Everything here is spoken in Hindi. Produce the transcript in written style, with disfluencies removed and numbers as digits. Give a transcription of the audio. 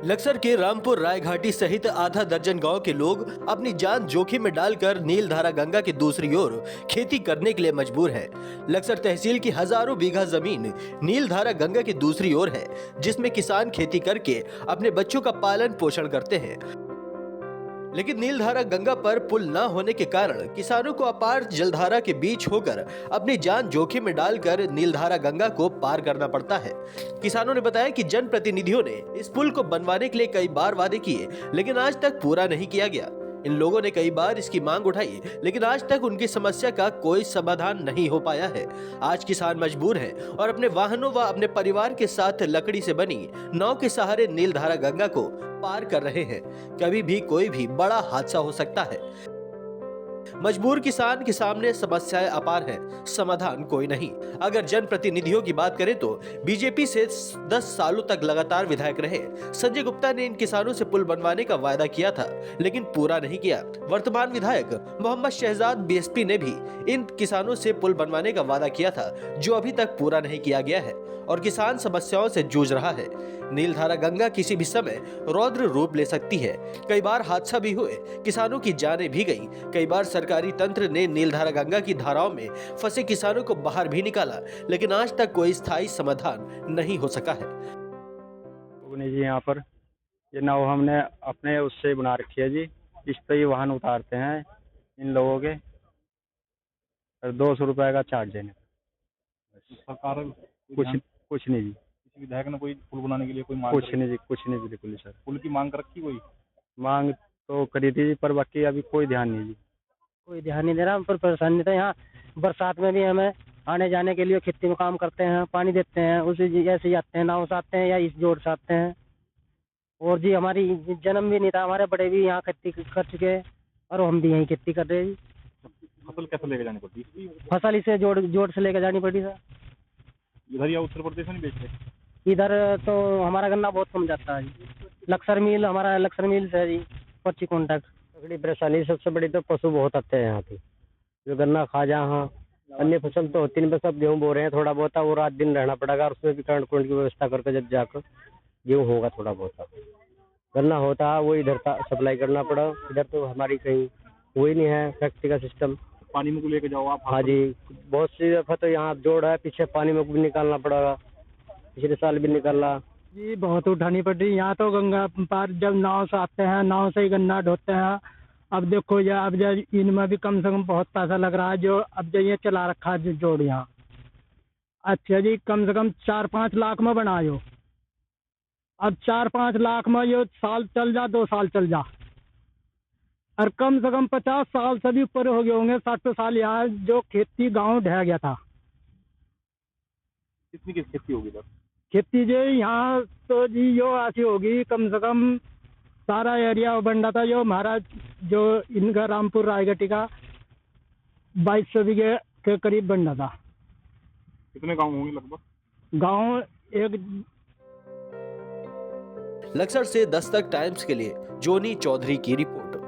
लक्सर के रामपुर रायघाटी सहित आधा दर्जन गांव के लोग अपनी जान जोखिम में डालकर नीलधारा गंगा की दूसरी ओर खेती करने के लिए मजबूर हैं। लक्सर तहसील की हजारों बीघा जमीन नीलधारा गंगा की दूसरी ओर है, जिसमें किसान खेती करके अपने बच्चों का पालन पोषण करते हैं। लेकिन नीलधारा गंगा पर पुल न होने के कारण किसानों को अपार जलधारा के बीच होकर अपनी जान जोखिम में डालकर नीलधारा गंगा को पार करना पड़ता है। किसानों ने बताया कि जनप्रतिनिधियों ने इस पुल को बनवाने के लिए कई बार वादे किए, लेकिन आज तक पूरा नहीं किया गया। इन लोगों ने कई बार इसकी मांग उठाई, लेकिन आज तक उनकी समस्या का कोई समाधान नहीं हो पाया है। आज किसान मजबूर हैं और अपने वाहनों व अपने परिवार के साथ लकड़ी से बनी नाव के सहारे नीलधारा गंगा को पार कर रहे हैं। कभी भी कोई भी बड़ा हादसा हो सकता है। मजबूर किसान के सामने समस्याएं अपार हैं, समाधान कोई नहीं। अगर जनप्रतिनिधियों की बात करें तो बीजेपी से 10 सालों तक लगातार विधायक रहे संजय गुप्ता ने इन किसानों से पुल बनवाने का वायदा किया था, लेकिन पूरा नहीं किया। वर्तमान विधायक मोहम्मद शहजाद बीएसपी ने भी इन किसानों से पुल बनवाने का वादा किया था, जो अभी तक पूरा नहीं किया गया है और किसान समस्याओं से जूझ रहा है। नीलधारा गंगा किसी भी समय रौद्र रूप ले सकती है। कई बार हादसा भी हुए, किसानों की जानें भी गई। कई बार सरकारी तंत्र ने नीलधारा गंगा की धाराओं में फंसे किसानों को बाहर भी निकाला, लेकिन आज तक कोई स्थायी समाधान नहीं हो सका है। जी यहाँ पर ये नाव हमने अपने उससे बना रखी है जी। इस पे ही वाहन उतारते हैं इन लोगों के, 200 रुपए का चार्ज देने। सरकार कुछ नहीं जी, किसी विधायक ने कोई पुल बनाने के लिए कोई मांग कुछ नहीं जी, कुछ नहीं बिल्कुल सर। पुल की मांग कर रखी कोई मांग तो करी थी जी, पर बाकी अभी कोई ध्यान नहीं जी। कोई ध्यान नहीं दे रहा। हम पर परेशानी था। यहाँ बरसात में भी हमें आने जाने के लिए खेती में काम करते हैं, पानी देते हैं, उसी ऐसे ही आते हैं, नाव से आते हैं या इस जोड़ से आते हैं। और जी हमारी जन्म भी नहीं था, हमारे बड़े भी यहाँ खेती कर चुके हैं और हम भी यहीं खेती कर रहे हैं जी। फसल कैसे लेके जानी पड़ती है? फसल इसे जोड़ से लेकर जानी पड़ी सर। इधर या उत्तर प्रदेश में नहीं बेचते? इधर तो हमारा गन्ना बहुत कम जाता है जी। हमारा लक्सर मिल से है जी, 25 कॉन्टैक्ट। बड़ी परेशानी सबसे बड़ी तो पशु बहुत आते हैं यहाँ पे, जो गन्ना खा जा। हाँ, अन्य फसल तो होती नहीं, बस अब गेहूँ बो रहे हैं थोड़ा बहुत, वो रात दिन रहना पड़ेगा और उसमें भी करंट की व्यवस्था करके जब जाकर गेहूँ होगा थोड़ा बहुत। गन्ना होता है वो इधर सप्लाई करना पड़ा, इधर तो हमारी कहीं वही नहीं है फैक्ट्री का सिस्टम। पानी में को लेके जाओ आप? हाँ जी, बहुत सी दफा तो यहाँ जोड़ है, पीछे पानी में भी निकालना पड़ेगा, पिछले साल भी निकाला जी। बहुत उठानी पड़ी यहाँ तो। गंगा पार जब नाव से आते हैं, नाव से ही गन्ना ढोते हैं। अब देखो अब इनमें भी कम से कम बहुत पैसा लग रहा है, जो अब जो ये चला रखा है जो जोड़ यहाँ। अच्छा जी, कम से कम 4-5 लाख में बनायो। अब 4-5 लाख में ये साल चल जा, 2 साल चल जा, और कम से कम 50 साल से भी ऊपर हो गए होंगे, 60 साल यहाँ जो खेती गांव ढह गया था। कितनी खेती होगी इधर? खेती जो यहाँ तो जी यो ऐसी होगी, कम से कम सारा एरिया बन रहा था जो हमारा, जो इनका रामपुर रायगटी का 2200 बीघे के करीब बन रहा था। कितने गांव होंगे लगभग? गांव एक। लक्सर से दस्तक टाइम्स के लिए जोनी चौधरी की रिपोर्ट।